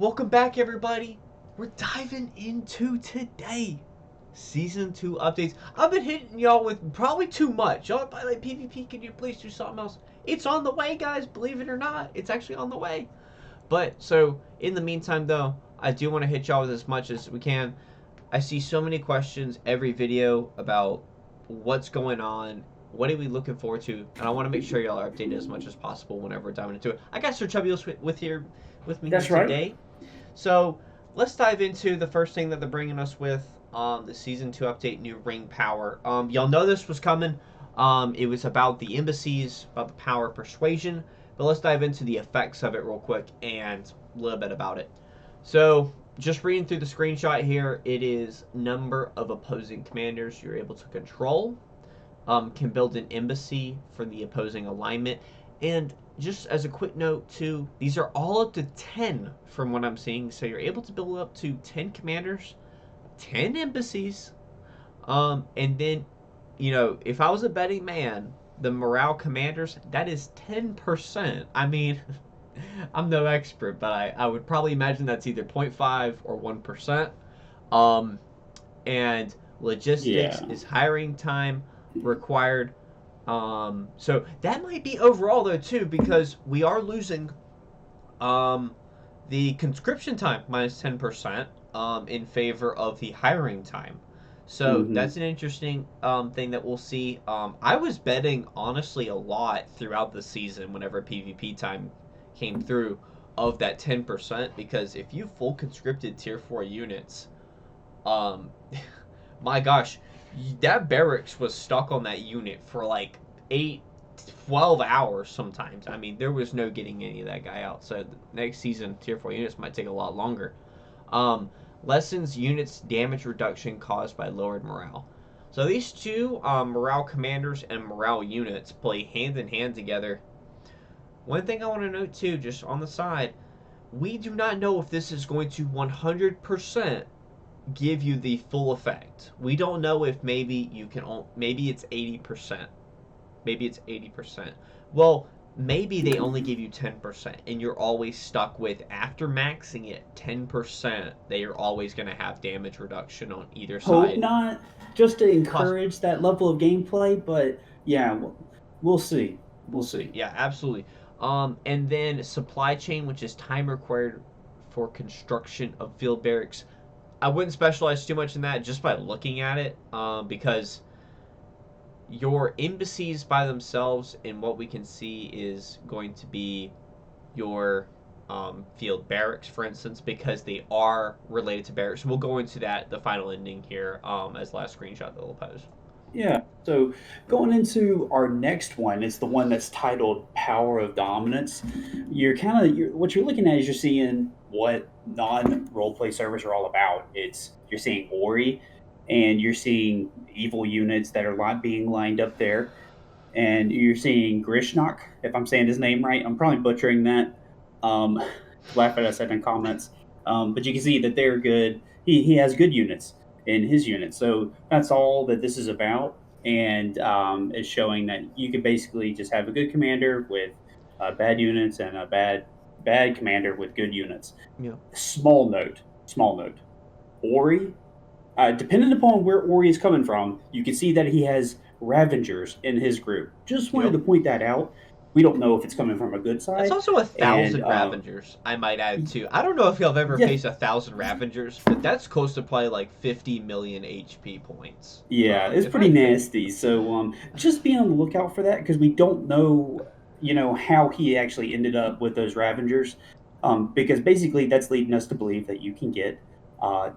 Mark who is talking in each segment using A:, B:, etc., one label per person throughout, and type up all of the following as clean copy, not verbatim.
A: Welcome back, everybody. We're diving into today. Season 2 updates. I've been hitting y'all with probably too much. Y'all probably like, PvP, can you please do something else? It's on the way, guys. Believe it or not, it's actually on the way. But, so, in the meantime, though, I do want to hit y'all with as much as we can. I see so many questions every video about what's going on, what are we looking forward to, and I want to make sure y'all are updated as much as possible whenever we're diving into it. I got Sir Chubulas with me here
B: That's right.
A: today. So let's dive into the first thing that they're bringing us with the season 2 update, new ring power. Y'all know this was coming. It was about the embassies, about the power of persuasion. But let's dive into the effects of it real quick and a little bit about it. So just reading through the screenshot here, it is number of opposing commanders you're able to control. Can build an embassy for the opposing alignment. And just as a quick note, too, these are all up to 10 from what I'm seeing. So you're able to build up to 10 commanders, 10 embassies. And then, if I was a betting man, the morale commanders, that is 10%. I mean, I'm no expert, but I would probably imagine that's either 0.5 or 1%. Um, and logistics
B: Yeah.
A: is hiring time required. So that might be overall though too, because we are losing um, the conscription time minus 10% in favor of the hiring time. So
B: hmm
A: that's an interesting thing that we'll see. I was betting honestly a lot throughout the season whenever PvP time came through of that 10% because if you full conscripted tier 4 units, um, my gosh, that barracks was stuck on that unit for like 8, 12 hours sometimes. I mean, there was no getting any of that guy out. So next season, tier 4 units might take a lot longer. Um, Lessens units damage reduction caused by lowered morale. So these two morale commanders and morale units play hand in hand together. One thing I want to note too, just on the side, we do not know if this is going to 100% give you the full effect. We don't know if maybe it's 80%. Maybe it's 80%. Well, maybe they only give you 10% and you're always stuck with after maxing it 10%, they are always going to have damage reduction on either
B: Hope
A: side.
B: not, just to
A: Poss-
B: encourage that level of gameplay, but yeah, we'll see. We'll
A: we'll see.
B: see.
A: Yeah, absolutely. And then supply chain, which is time required for construction of field barracks. I wouldn't specialize too much in that just by looking at it, because your embassies by themselves, and what we can see is going to be your field barracks, for instance, because they are related to barracks. We'll go into that, the final ending here, as last screenshot that we'll post.
B: Yeah. So going into our next one, it's the one that's titled "Power of Dominance." What you're looking at is you're seeing what non-role play servers are all about. You're seeing Ori, and you're seeing evil units that are being lined up there, and you're seeing Grishnok, if I'm saying his name right. I'm probably butchering that. Um, laugh at us in comments. But you can see that they're good. He has good units in his unit. So that's all that this is about. And it's showing that you can basically just have a good commander with bad units and a bad commander with good units.
A: Yeah.
B: Small note. Ori, depending upon where Ori is coming from, you can see that he has Ravengers in his group. Just wanted
A: Yep.
B: to point that out. We don't know if it's coming from a good
A: That's
B: side,
A: also a
B: and
A: thousand Ravengers, I might add too. I don't know if you've ever
B: yeah,
A: faced 1,000 Ravengers, but that's close to probably like 50 million HP points.
B: yeah, it's
A: If I
B: pretty
A: think,
B: nasty. So just be on the lookout for that because we don't know, how he actually ended up with those Ravengers. Because basically that's leading us to believe that you can get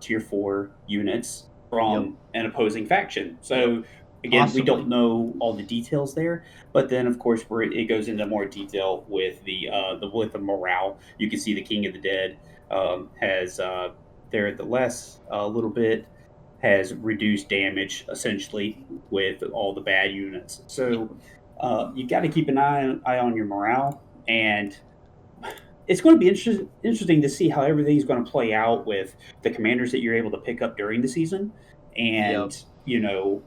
B: tier 4 units
A: yep,
B: from an opposing faction.
A: yep,
B: So again, we don't
A: possibly.
B: know all the details there, but then of course where it goes into more detail with the morale. You can see the King of the Dead has there at the less a little bit has reduced damage essentially with all the bad units.
A: Yeah,
B: So you got to keep an eye on your morale, and it's going to be interesting to see how everything's going to play out with the commanders that you're able to pick up during the season,
A: yep,
B: and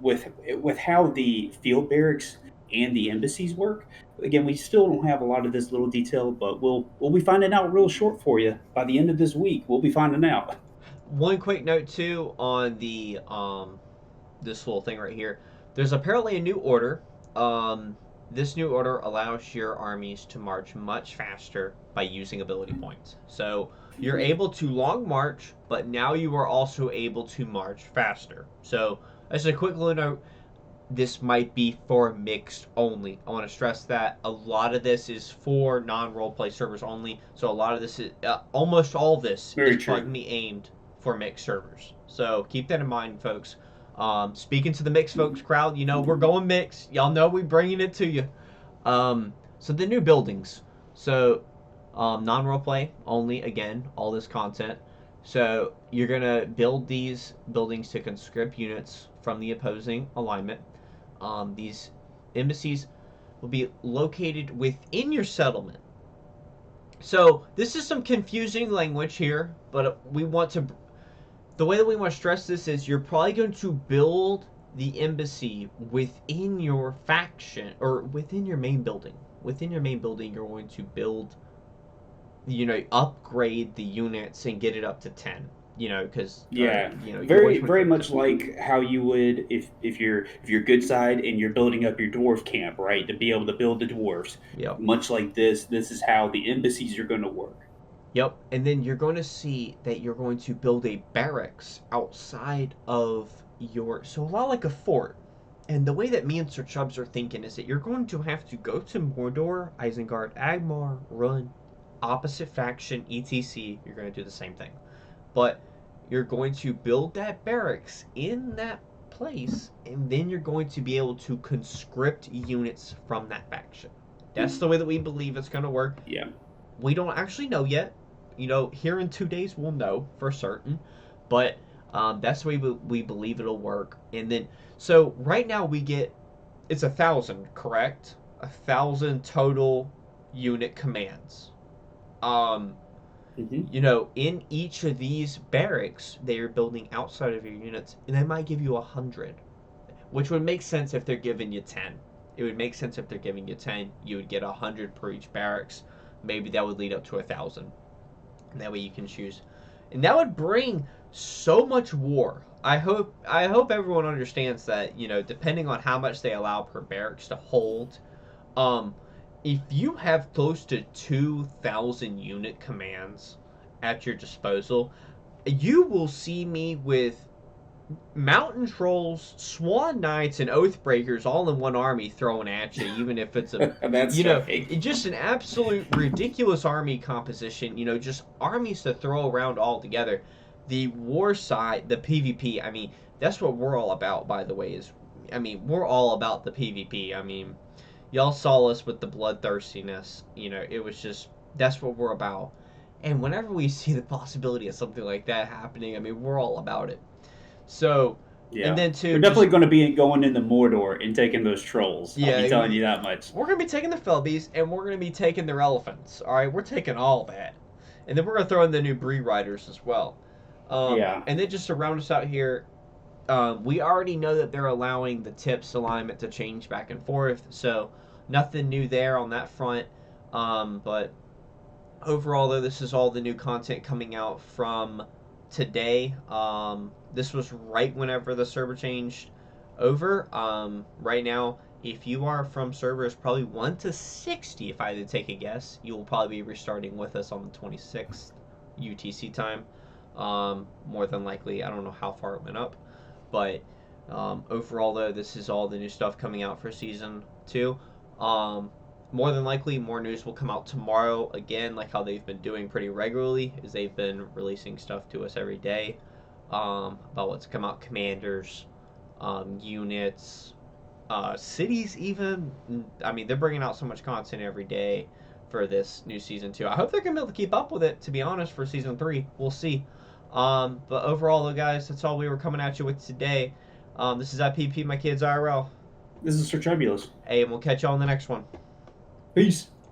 B: with how the field barracks and the embassies work. Again, we still don't have a lot of this little detail, but we'll be finding out real short for you by the end of this week. We'll be finding out.
A: One quick note too on the this little thing right here. There's apparently a new order. This new order allows your armies to march much faster by using ability points. So you're able to long march, but now you are also able to march faster. So as a quick little note, this might be for mixed only. I want to stress that a lot of this is for non-roleplay servers only. So a lot of this is almost all of this
B: Very
A: is
B: true.
A: going to be aimed for mixed servers. So keep that in mind, folks. Speaking to the mixed folks crowd, we're going mixed. Y'all know we bringing it to you. So the new buildings. So non-roleplay only. Again, all this content. So you're gonna build these buildings to conscript units from the opposing alignment. These embassies will be located within your settlement. So this is some confusing language here, but the way that we want to stress this is you're probably going to build the embassy within your faction or within your main building. Within your main building, you're going to build, upgrade the units and get it up to 10. Because
B: Yeah,
A: you always
B: very
A: want to
B: very
A: get it to
B: much
A: 10.
B: like how you would if you're good side and you're building up your dwarf camp, right? To be able to build the dwarves.
A: Yep.
B: Much like this is how the embassies are going to work.
A: Yep, and then you're going to see that you're going to build a barracks outside of so a lot like a fort. And the way that me and Sir Chubbs are thinking is that you're going to have to go to Mordor, Isengard, Agmar, run opposite faction, etc. You're going to do the same thing. But you're going to build that barracks in that place, and then you're going to be able to conscript units from that faction. That's the way that we believe it's going to work.
B: Yeah.
A: We don't actually know yet. Here in 2 days we'll know for certain, but that's the way we believe it'll work. And then, so right now it's 1,000, correct? 1,000 total unit commands.
B: Hmm.
A: In each of these barracks, they are building outside of your units, and they might give you 100, which would make sense if they're giving you 10. It would make sense if they're giving you 10. You would get 100 per each barracks. Maybe that would lead up to 1,000. And that way you can choose, and that would bring so much war. I hope everyone understands that. Depending on how much they allow per barracks to hold, if you have close to 2,000 unit commands at your disposal, you will see me with mountain trolls, swan knights, and oathbreakers all in one army throwing at you, even if it's
B: That's right.
A: just an absolute ridiculous army composition. Just armies to throw around all together. The war side, the PvP. I mean, that's what we're all about. By the way, we're all about the PvP. Y'all saw us with the bloodthirstiness. It was just that's what we're about. And whenever we see the possibility of something like that happening, we're all about it. So, and
B: Yeah,
A: then
B: we're
A: too,
B: definitely
A: just
B: going to be going into Mordor and taking those trolls. I'll be
A: yeah,
B: telling you that much.
A: we're gonna be taking the Felbies and we're gonna be taking their elephants. All right, we're taking all that, and then we're gonna throw in the new Bree riders as well.
B: Yeah.
A: And then just to round us out here, we already know that they're allowing the tips alignment to change back and forth, so nothing new there on that front. But overall, though, this is all the new content coming out from today. This was right whenever the server changed over. Right now, if you are from servers probably 1 to 60, if I had to take a guess, you will probably be restarting with us on the 26th UTC time. More than likely, I don't know how far it went up, but overall, though, this is all the new stuff coming out for season 2. More than likely, more news will come out tomorrow. Again, like how they've been doing pretty regularly, is they've been releasing stuff to us every day about what's come out, commanders, units, cities even. They're bringing out so much content every day for this new season 2. I hope they're going to be able to keep up with it, to be honest, for season 3. We'll see. But overall, though, guys, that's all we were coming at you with today. This is IPP, my kids IRL.
B: This is Sir Chubulas.
A: Hey, and we'll catch you all in the next one.
B: Peace.